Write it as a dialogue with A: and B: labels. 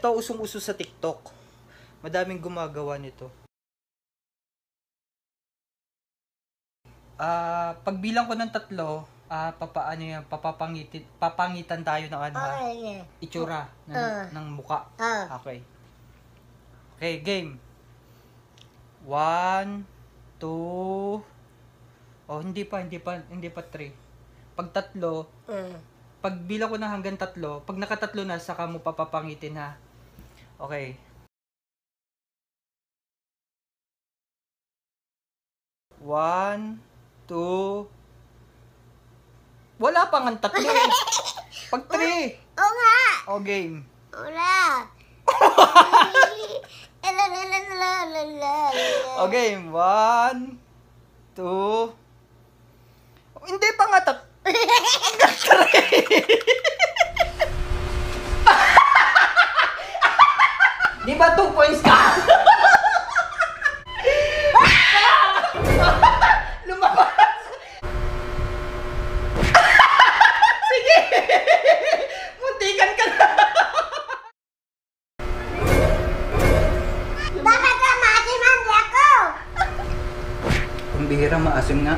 A: to, usong-uso sa TikTok. Madaming gumagawa nito. Pagbilang ko ng 3, papaano yan, papangitan tayo ng itsura ng muka. Okay. Okay, game. 1, 2, hindi pa 3. Pag 3, pagbilang ko na hanggang 3, pag naka-3 na, saka mo papapangitin, ha. Okay. 1, 2. Wala pa nga 3 eh. Pag 3.
B: Oo nga.
A: O, game.
B: Wala.
A: O, game. 1, 2. Hindi pa nga 3. Di ba 2 points ka? Lumabas! Sige! Muntikan ka na!
B: Bakit ka maasim ang ako?
A: Ang bihira, maasim nga.